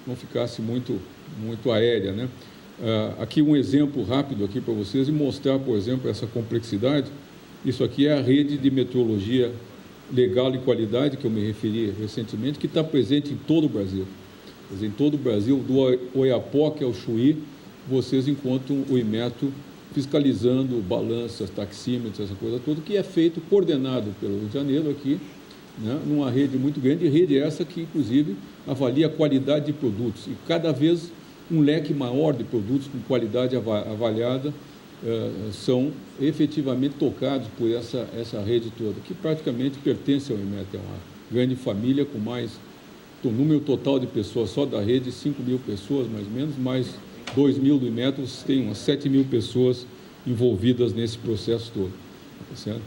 não ficasse muito aérea, né? Aqui um exemplo rápido aqui para vocês e mostrar, por exemplo, essa complexidade. Isso aqui é a rede de metrologia legal e qualidade, que eu me referi recentemente, que está presente em todo o Brasil. Quer dizer, em todo o Brasil, do Oiapoque ao Chuí, vocês encontram o Inmetro fiscalizando balanças, taxímetros, essa coisa toda, que é feito, coordenado pelo Rio de Janeiro aqui, né, numa rede muito grande, rede essa que, inclusive, avalia a qualidade de produtos. E cada vez um leque maior de produtos com qualidade avaliada são efetivamente tocados por essa rede toda, que praticamente pertence ao Inmetro. É uma grande família com o número total de pessoas só da rede, 5.000 pessoas, mais ou menos, mais 2.000 do Inmetro, tem umas 7.000 pessoas envolvidas nesse processo todo. Tá certo?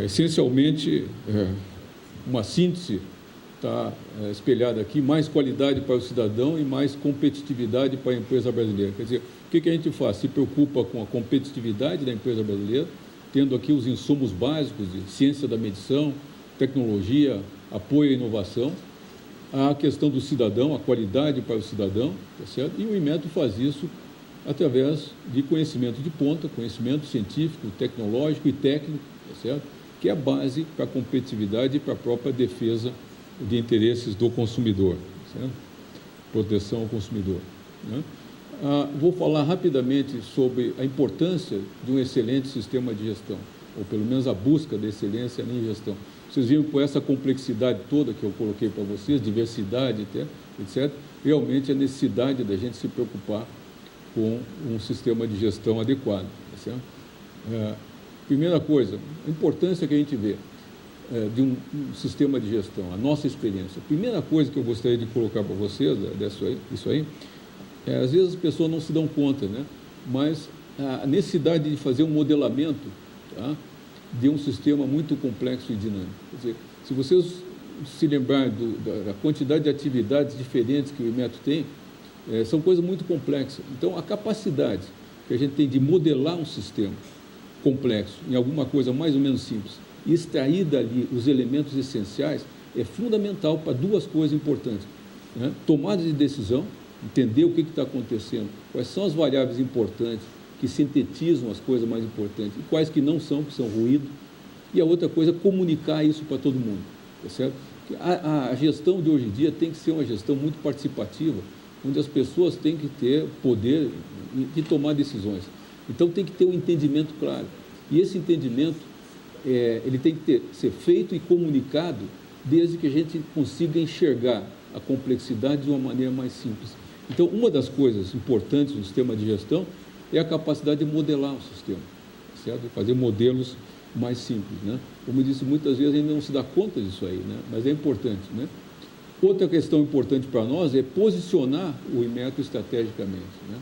Essencialmente, uma síntese está espelhada aqui: mais qualidade para o cidadão e mais competitividade para a empresa brasileira. Quer dizer, o que a gente faz? Se preocupa com a competitividade da empresa brasileira, tendo aqui os insumos básicos de ciência da medição, tecnologia, apoio à inovação, a questão do cidadão, a qualidade para o cidadão, tá certo? E o Inmetro faz isso através de conhecimento de ponta, conhecimento científico, tecnológico e técnico, tá certo? Que é a base para a competitividade e para a própria defesa de interesses do consumidor, tá certo? Proteção ao consumidor, né? Vou falar rapidamente sobre a importância de um excelente sistema de gestão, ou pelo menos a busca da excelência em gestão. Vocês viram, com essa complexidade toda que eu coloquei para vocês, diversidade, etc., realmente a necessidade da gente se preocupar com um sistema de gestão adequado. Tá certo? Primeira coisa, a importância que a gente vê de um sistema de gestão, a nossa experiência. A primeira coisa que eu gostaria de colocar para vocês, isso aí, às vezes as pessoas não se dão conta, né? Mas a necessidade de fazer um modelamento, tá, de um sistema muito complexo e dinâmico. Quer dizer, se vocês se lembrarem da quantidade de atividades diferentes que o Inmetro tem, são coisas muito complexas. Então, a capacidade que a gente tem de modelar um sistema complexo em alguma coisa mais ou menos simples e extrair dali os elementos essenciais é fundamental para duas coisas importantes, né? Tomada de decisão, entender o que está acontecendo, quais são as variáveis importantes que sintetizam as coisas mais importantes e quais que não são, que são ruído. E a outra coisa é comunicar isso para todo mundo, tá certo? A gestão de hoje em dia tem que ser uma gestão muito participativa, onde as pessoas têm que ter poder de tomar decisões. Então, tem que ter um entendimento claro. E esse entendimento, ele tem que ser feito e comunicado desde que a gente consiga enxergar a complexidade de uma maneira mais simples. Então, uma das coisas importantes no sistema de gestão é a capacidade de modelar o sistema, certo? Fazer modelos mais simples, né? Como eu disse, muitas vezes a gente não se dá conta disso aí, né? Mas é importante, né? Outra questão importante para nós é posicionar o Inmetro estrategicamente, né?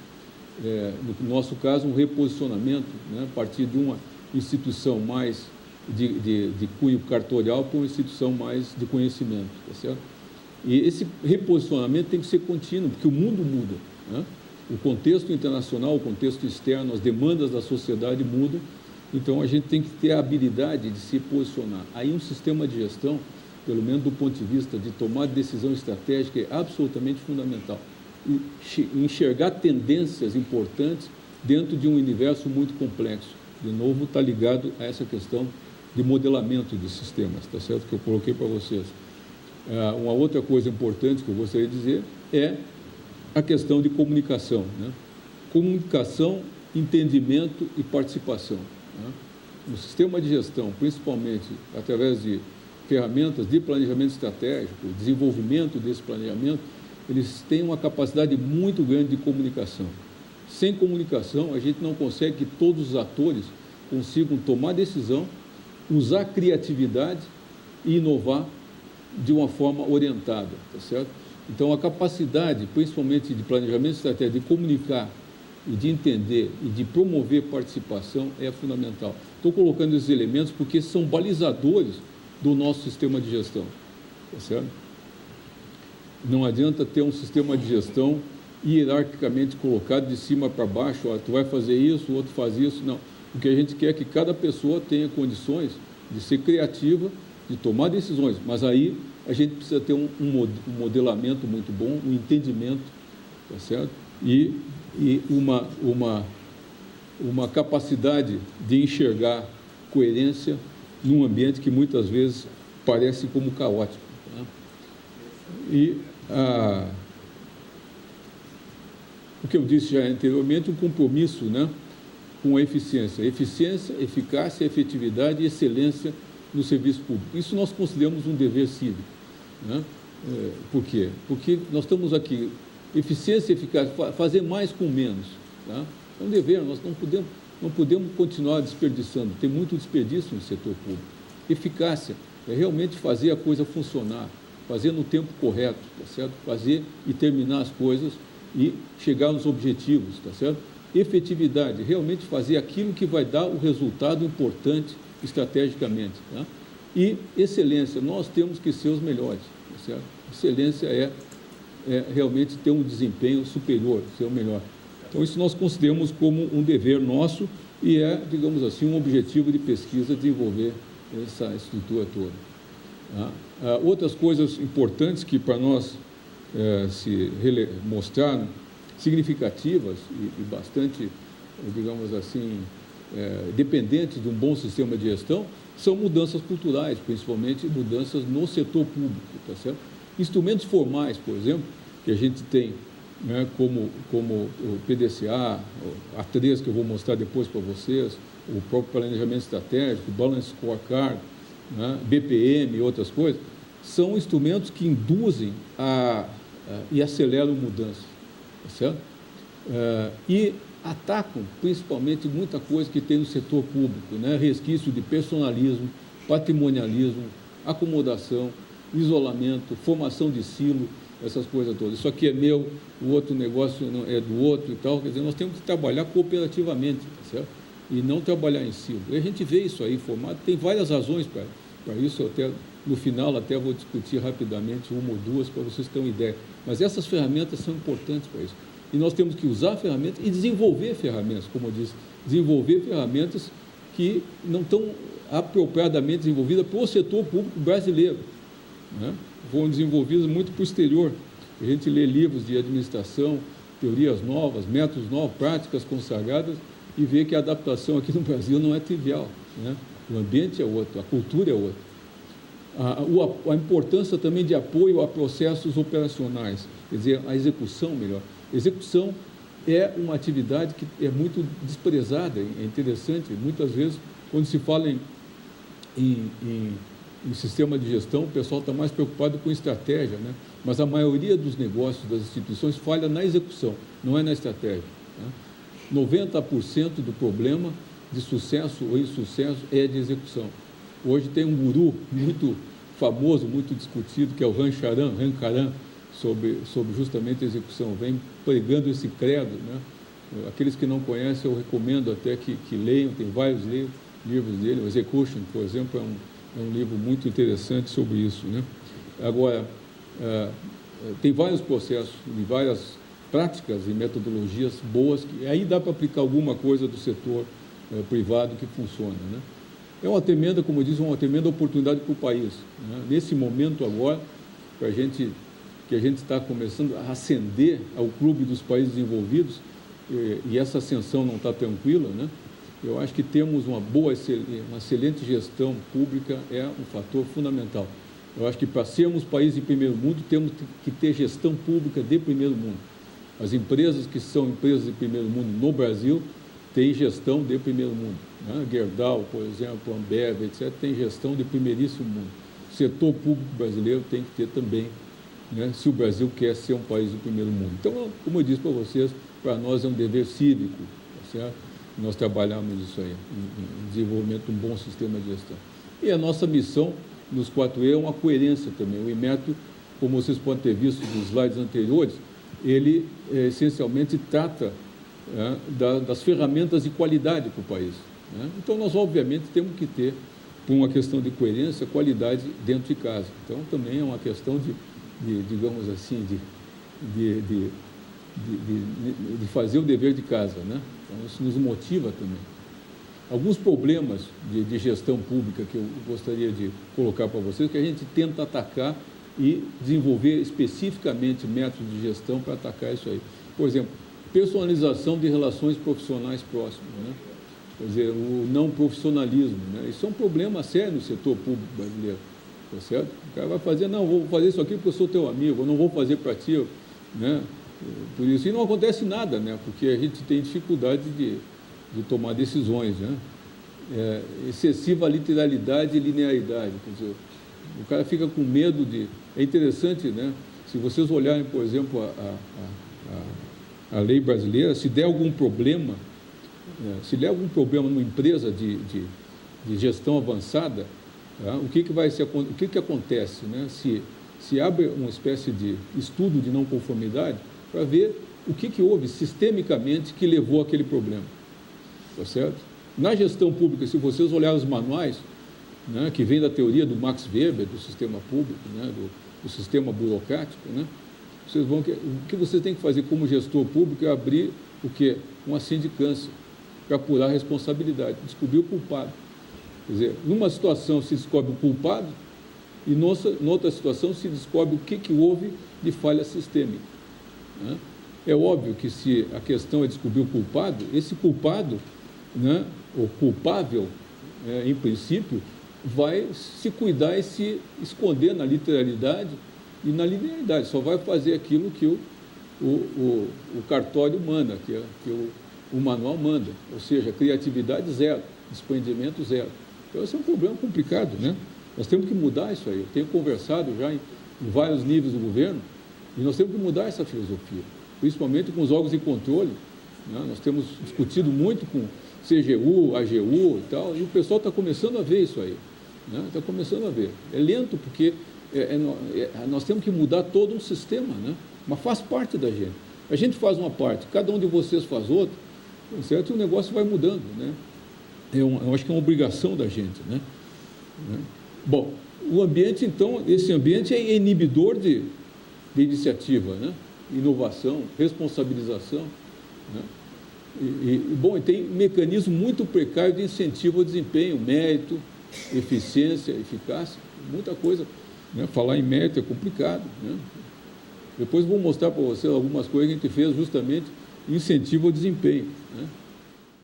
No nosso caso, um reposicionamento, né? A partir de uma instituição mais de cunho cartorial para uma instituição mais de conhecimento, tá certo? E esse reposicionamento tem que ser contínuo, porque o mundo muda, né? O contexto internacional, o contexto externo, as demandas da sociedade mudam, então a gente tem que ter a habilidade de se posicionar. Aí um sistema de gestão, pelo menos do ponto de vista de tomar decisão estratégica, é absolutamente fundamental. E enxergar tendências importantes dentro de um universo muito complexo. De novo, está ligado a essa questão de modelamento de sistemas, tá certo? Que eu coloquei para vocês. Uma outra coisa importante que eu gostaria de dizer é a questão de comunicação, né? Comunicação, entendimento e participação, né? No sistema de gestão, principalmente através de ferramentas de planejamento estratégico, desenvolvimento desse planejamento, eles têm uma capacidade muito grande de comunicação. Sem comunicação, a gente não consegue que todos os atores consigam tomar decisão, usar criatividade e inovar de uma forma orientada, tá certo? Então, a capacidade, principalmente de planejamento estratégico, de comunicar e de entender e de promover participação é fundamental. Estou colocando esses elementos porque são balizadores do nosso sistema de gestão, tá certo? Não adianta ter um sistema de gestão hierarquicamente colocado de cima para baixo, ó, tu vai fazer isso, o outro faz isso, não. O que a gente quer é que cada pessoa tenha condições de ser criativa, de tomar decisões, mas aí a gente precisa ter um modelamento muito bom, um entendimento, tá certo? E uma capacidade de enxergar coerência num ambiente que muitas vezes parece como caótico. Tá? E o que eu disse já anteriormente, um compromisso, né, com a eficiência, eficácia, efetividade e excelência no serviço público. Isso nós consideramos um dever cívico. Né? Por quê? Porque nós estamos aqui, eficiência e eficácia, fazer mais com menos. Tá? É um dever, nós não podemos continuar desperdiçando, tem muito desperdício no setor público. Eficácia é realmente fazer a coisa funcionar, fazer no tempo correto, tá certo? Fazer e terminar as coisas e chegar nos objetivos, tá certo? Efetividade, realmente fazer aquilo que vai dar o resultado importante estrategicamente. Tá? E excelência, nós temos que ser os melhores. Tá certo? Excelência é realmente ter um desempenho superior, ser o melhor. Então, isso nós consideramos como um dever nosso e digamos assim, um objetivo de pesquisa desenvolver essa estrutura toda. Tá? Outras coisas importantes que para nós se mostraram significativas e bastante, digamos assim, dependentes de um bom sistema de gestão, são mudanças culturais, principalmente mudanças no setor público, tá certo? Instrumentos formais, por exemplo, que a gente tem, né, como o PDCA, a A3, que eu vou mostrar depois para vocês, o próprio planejamento estratégico, o Balance Scorecard, né, BPM e outras coisas, são instrumentos que induzem e aceleram mudanças, tá certo? E atacam principalmente muita coisa que tem no setor público, né? Resquício de personalismo, patrimonialismo, acomodação, isolamento, formação de silo, essas coisas todas. Isso aqui é meu, o outro negócio é do outro e tal. Quer dizer, nós temos que trabalhar cooperativamente, tá certo? E não trabalhar em silo. E a gente vê isso aí formado, tem várias razões para isso, até no final até vou discutir rapidamente uma ou duas para vocês terem uma ideia. Mas essas ferramentas são importantes para isso. E nós temos que usar ferramentas e desenvolver ferramentas, como eu disse, desenvolver ferramentas que não estão apropriadamente desenvolvidas para o setor público brasileiro, né? Foram desenvolvidas muito para o exterior. A gente lê livros de administração, teorias novas, métodos novos, práticas consagradas, e vê que a adaptação aqui no Brasil não é trivial, né? O ambiente é outro, a cultura é outra. A importância também de apoio a processos operacionais, quer dizer, a execução melhor. Execução é uma atividade que é muito desprezada, é interessante. Muitas vezes, quando se fala em sistema de gestão, o pessoal está mais preocupado com estratégia, né? Mas a maioria dos negócios, das instituições, falha na execução, não é na estratégia. Né? 90% do problema de sucesso ou insucesso é de execução. Hoje tem um guru muito famoso, muito discutido, que é o Rancharan, sobre justamente a execução, vem pregando esse credo, né? Aqueles que não conhecem, eu recomendo até que leiam, tem vários livros dele, o Execution, por exemplo, é um livro muito interessante sobre isso, né? Agora, tem vários processos e várias práticas e metodologias boas, que aí dá para aplicar alguma coisa do setor privado que funciona, né? É uma tremenda, como eu disse, uma tremenda oportunidade para o país, né? Nesse momento agora, que a gente está começando a ascender ao clube dos países desenvolvidos, e essa ascensão não está tranquila, né? Eu acho que temos uma excelente gestão pública é um fator fundamental. Eu acho que para sermos país de primeiro mundo, temos que ter gestão pública de primeiro mundo. As empresas que são empresas de primeiro mundo no Brasil têm gestão de primeiro mundo, né? Gerdau, por exemplo, Ambev, etc., tem gestão de primeiríssimo mundo. O setor público brasileiro tem que ter também, né, se o Brasil quer ser um país do primeiro mundo. Então, como eu disse para vocês, para nós é um dever cívico, tá certo? Nós trabalhamos isso aí, em desenvolvimento de um bom sistema de gestão. E a nossa missão nos 4E é uma coerência também. O IMETO, como vocês podem ter visto nos slides anteriores, ele essencialmente trata das ferramentas de qualidade para o país, né? Então, nós obviamente temos que ter, por uma questão de coerência, qualidade dentro de casa. Então, também é uma questão digamos assim, de fazer o dever de casa, né? Então, isso nos motiva também. Alguns problemas de gestão pública que eu gostaria de colocar para vocês, que a gente tenta atacar e desenvolver especificamente métodos de gestão para atacar isso aí. Por exemplo, personalização de relações profissionais próximas, né? Quer dizer, o não profissionalismo, né? Isso é um problema sério no setor público brasileiro, tá certo? O cara vai fazer, não, vou fazer isso aqui porque eu sou teu amigo, eu não vou fazer para ti, né? Por isso, e não acontece nada, né? Porque a gente tem dificuldade de tomar decisões, né? Excessiva literalidade e linearidade, quer dizer, o cara fica com medo de... É interessante, né? Se vocês olharem, por exemplo, a lei brasileira, se der algum problema, se der algum problema numa empresa de gestão avançada, tá? O que acontece, né? Se abre uma espécie de estudo de não conformidade para ver o que houve sistemicamente que levou àquele problema, tá certo? Na gestão pública, se vocês olharem os manuais, né, que vem da teoria do Max Weber, do sistema público, né, do sistema burocrático, né, vocês vão, o que vocês têm que fazer como gestor público é abrir o quê? Uma sindicância para apurar a responsabilidade, descobrir o culpado. Quer dizer, numa situação se descobre o culpado e noutra situação se descobre o que houve de falha sistêmica, né? É óbvio que se a questão é descobrir o culpado, esse culpado, né, o culpável, em princípio, vai se cuidar e se esconder na literalidade e na linearidade, só vai fazer aquilo que o cartório manda, que o manual manda, ou seja, criatividade zero, desprendimento zero. Então, esse é um problema complicado, né? Nós temos que mudar isso aí. Eu tenho conversado já em vários níveis do governo e nós temos que mudar essa filosofia, principalmente com os órgãos de controle, né? Nós temos discutido muito com CGU, AGU e tal, e o pessoal está começando a ver isso aí, né? Está começando a ver. É lento porque nós temos que mudar todo um sistema, né? Mas faz parte da gente. A gente faz uma parte, cada um de vocês faz outra, certo? E o negócio vai mudando, né? Eu acho que é uma obrigação da gente, né? Bom, o ambiente, então, esse ambiente é inibidor de iniciativa, né? Inovação, responsabilização, né? Bom, e tem mecanismo muito precário de incentivo ao desempenho, mérito, eficiência, eficácia, muita coisa, né? Falar em mérito é complicado, né? Depois vou mostrar para vocês algumas coisas que a gente fez justamente incentivo ao desempenho, né?